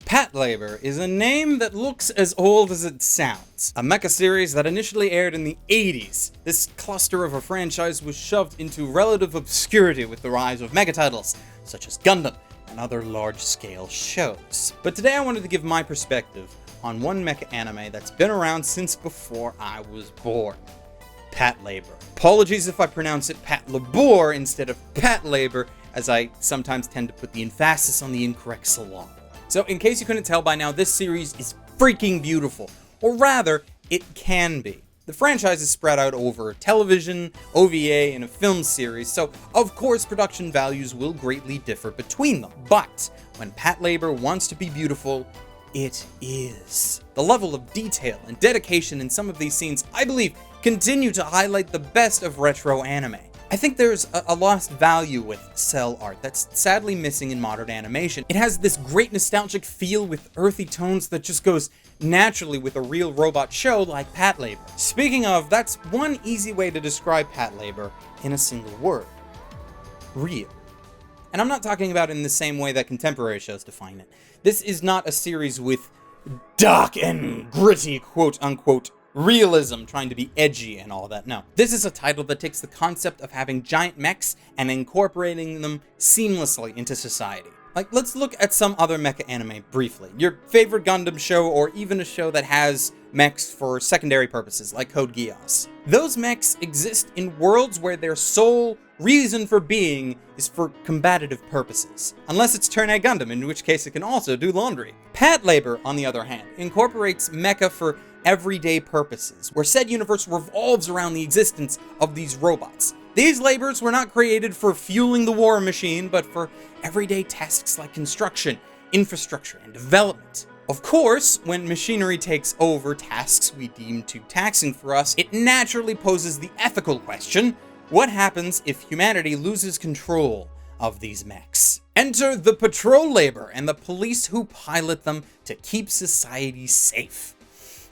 Patlabor is a name that looks as old as it sounds. A mecha series that initially aired in the 80s. This cluster of a franchise was shoved into relative obscurity with the rise of mega titles, such as Gundam and other large-scale shows. But today I wanted to give my perspective on one mecha anime that's been around since before I was born. Patlabor. Apologies if I pronounce it Patlabor instead of Patlabor, as I sometimes tend to put the emphasis on the incorrect syllable. So in case you couldn't tell by now, this series is freaking beautiful. Or rather, it can be. The franchise is spread out over television, OVA, and a film series, so of course production values will greatly differ between them. But when Patlabor wants to be beautiful, it is. The level of detail and dedication in some of these scenes, I believe, continue to highlight the best of retro anime. I think there's a lost value with cell art that's sadly missing in modern animation. It has this great nostalgic feel with earthy tones that just goes naturally with a real robot show like Patlabor. Speaking of, that's one easy way to describe Patlabor in a single word. Real. And I'm not talking about it in the same way that contemporary shows define it. This is not a series with dark and gritty, quote-unquote, realism, trying to be edgy and all that. No. This is a title that takes the concept of having giant mechs and incorporating them seamlessly into society. Like, let's look at some other mecha anime briefly. Your favorite Gundam show, or even a show that has mechs for secondary purposes, like Code Geass. Those mechs exist in worlds where their sole reason for being is for combative purposes. Unless it's Turn A Gundam, in which case it can also do laundry. Patlabor, on the other hand, incorporates mecha for everyday purposes, where said universe revolves around the existence of these robots. These labors were not created for fueling the war machine, but for everyday tasks like construction, infrastructure, and development. Of course, when machinery takes over tasks we deem too taxing for us, it naturally poses the ethical question: what happens if humanity loses control of these mechs? Enter the patrol labor and the police who pilot them to keep society safe.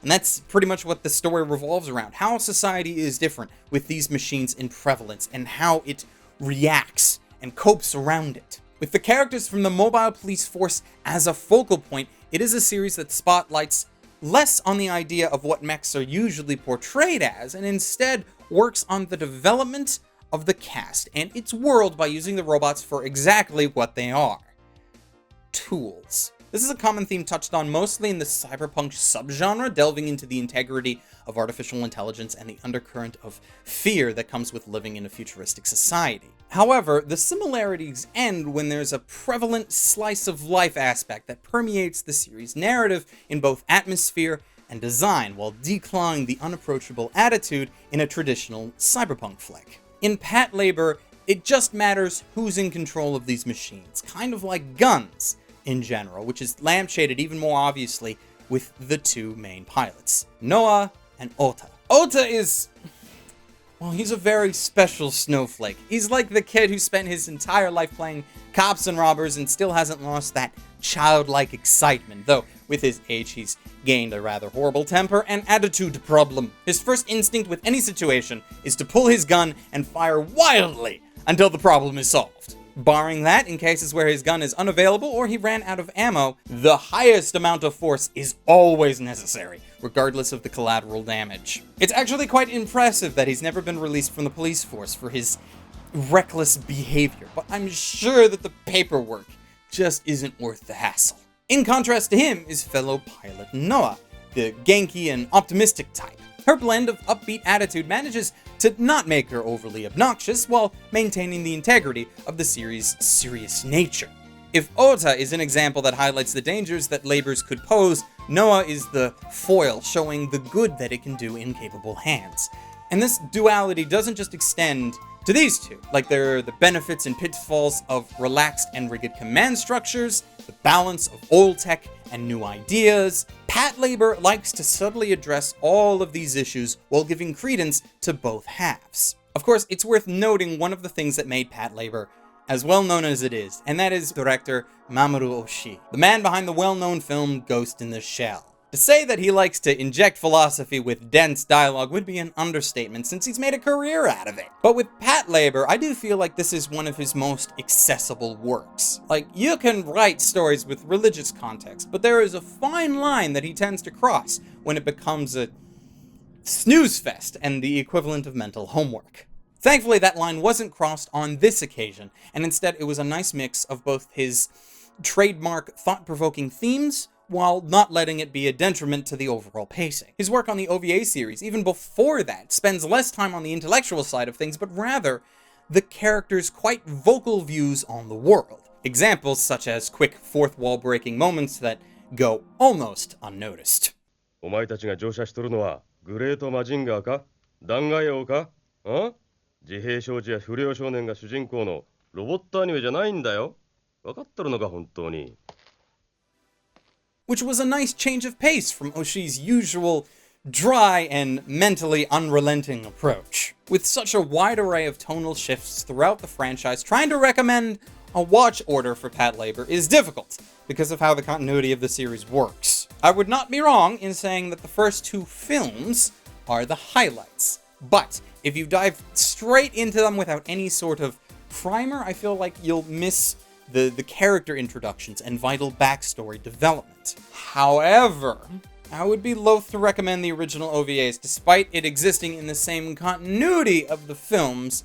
And that's pretty much what the story revolves around. How society is different with these machines in prevalence and how it reacts and copes around it. With the characters from the mobile police force as a focal point, it is a series that spotlights less on the idea of what mechs are usually portrayed as, and instead works on the development of the cast and its world by using the robots for exactly what they are: tools. This is a common theme touched on mostly in the cyberpunk subgenre, delving into the integrity of artificial intelligence and the undercurrent of fear that comes with living in a futuristic society. However, the similarities end when there's a prevalent slice of life aspect that permeates the series' narrative in both atmosphere and design, while declawing the unapproachable attitude in a traditional cyberpunk flick. In Patlabor, it just matters who's in control of these machines, kind of like guns in general, which is lampshaded even more obviously with the two main pilots, Noah and Ota. Ota is, well, he's a very special snowflake. He's like the kid who spent his entire life playing cops and robbers and still hasn't lost that childlike excitement, though with his age he's gained a rather horrible temper and attitude problem. His first instinct with any situation is to pull his gun and fire wildly until the problem is solved. Barring that, in cases where his gun is unavailable or he ran out of ammo, the highest amount of force is always necessary, regardless of the collateral damage. It's actually quite impressive that he's never been released from the police force for his reckless behavior, but I'm sure that the paperwork just isn't worth the hassle. In contrast to him is fellow pilot Noah, the Genki and optimistic type. Her blend of upbeat attitude manages to not make her overly obnoxious while maintaining the integrity of the series' serious nature. If Ota is an example that highlights the dangers that labors could pose, Noah is the foil showing the good that it can do in capable hands. And this duality doesn't just extend to these two, like there are the benefits and pitfalls of relaxed and rigid command structures, the balance of old tech and new ideas. Patlabor likes to subtly address all of these issues while giving credence to both halves. Of course, it's worth noting one of the things that made Patlabor as well known as it is, and that is director Mamoru Oshii, the man behind the well-known film Ghost in the Shell. To say that he likes to inject philosophy with dense dialogue would be an understatement, since he's made a career out of it. But with Patlabor, I do feel like this is one of his most accessible works. Like, you can write stories with religious context, but there is a fine line that he tends to cross when it becomes a snooze fest and the equivalent of mental homework. Thankfully, that line wasn't crossed on this occasion, and instead it was a nice mix of both his trademark thought-provoking themes, while not letting it be a detriment to the overall pacing. His work on the OVA series, even before that, spends less time on the intellectual side of things, but rather the characters' quite vocal views on the world. Examples such as quick fourth-wall-breaking moments that go almost unnoticed. お前たちが乗車しとるのはグレートマジンガーか弾劾王か自閉症児や不良少年が主人公のロボットアニメじゃないんだよ。分かっとるのか本当に。Which was a nice change of pace from Oshii's usual dry and mentally unrelenting approach. With such a wide array of tonal shifts throughout the franchise, trying to recommend a watch order for Patlabor is difficult because of how the continuity of the series works. I would not be wrong in saying that the first two films are the highlights, but if you dive straight into them without any sort of primer, I feel like you'll miss the character introductions and vital backstory development. However, I would be loath to recommend the original OVAs despite it existing in the same continuity of the films,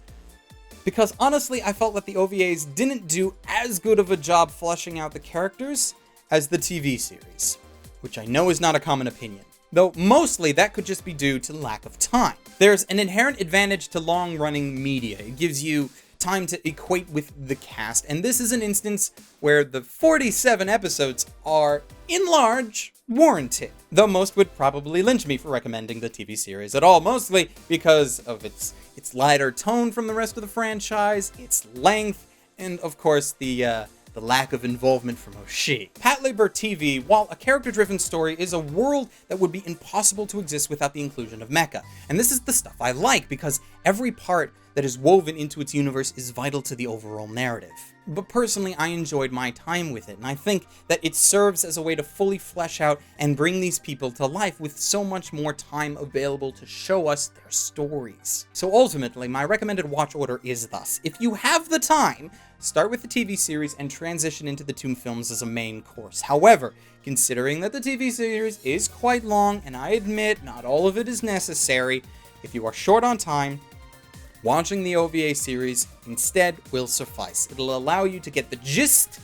because honestly I felt that the OVAs didn't do as good of a job fleshing out the characters as the TV series, which I know is not a common opinion, though mostly that could just be due to lack of time. There's an inherent advantage to long-running media. It gives you time to equate with the cast, and this is an instance where the 47 episodes are, in large, warranted. Though most would probably lynch me for recommending the TV series at all, mostly because of its lighter tone from the rest of the franchise, its length, and of course the lack of involvement from Oshii. Patlabor TV, while a character-driven story, is a world that would be impossible to exist without the inclusion of mecha. And this is the stuff I like, because every part that is woven into its universe is vital to the overall narrative. But personally, I enjoyed my time with it, and I think that it serves as a way to fully flesh out and bring these people to life with so much more time available to show us their stories. So ultimately, my recommended watch order is thus: if you have the time, start with the TV series and transition into the two films as a main course. However, considering that the TV series is quite long, and I admit not all of it is necessary, if you are short on time, watching the OVA series instead will suffice. It'll allow you to get the gist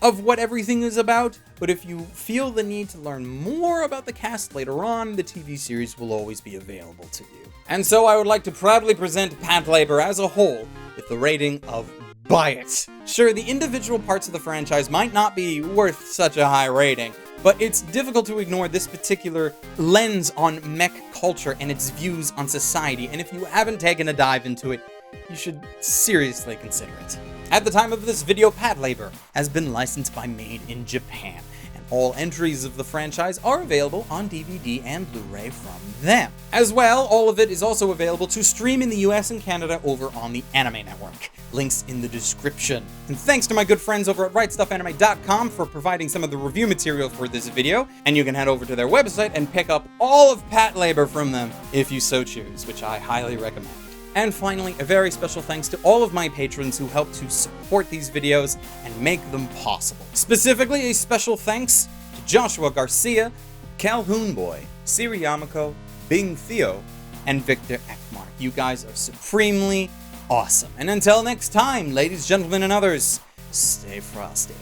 of what everything is about, but if you feel the need to learn more about the cast later on, the TV series will always be available to you. And so I would like to proudly present Patlabor as a whole with the rating of buy it. Sure, the individual parts of the franchise might not be worth such a high rating, but it's difficult to ignore this particular lens on mech culture and its views on society, and if you haven't taken a dive into it, you should seriously consider it. At the time of this video, Patlabor has been licensed by Made in Japan, and all entries of the franchise are available on DVD and Blu-ray from them. As well, all of it is also available to stream in the US and Canada over on the Anime Network. Links in the description. And thanks to my good friends over at RightStuffAnime.com for providing some of the review material for this video, and you can head over to their website and pick up all of Patlabor from them if you so choose, which I highly recommend. And finally, a very special thanks to all of my patrons who help to support these videos and make them possible. Specifically, a special thanks to Joshua Garcia, Calhoun Boy, Siri Yamako, Bing Theo, and Victor Ekmark. You guys are supremely awesome. And until next time, ladies, gentlemen, and others, stay frosty.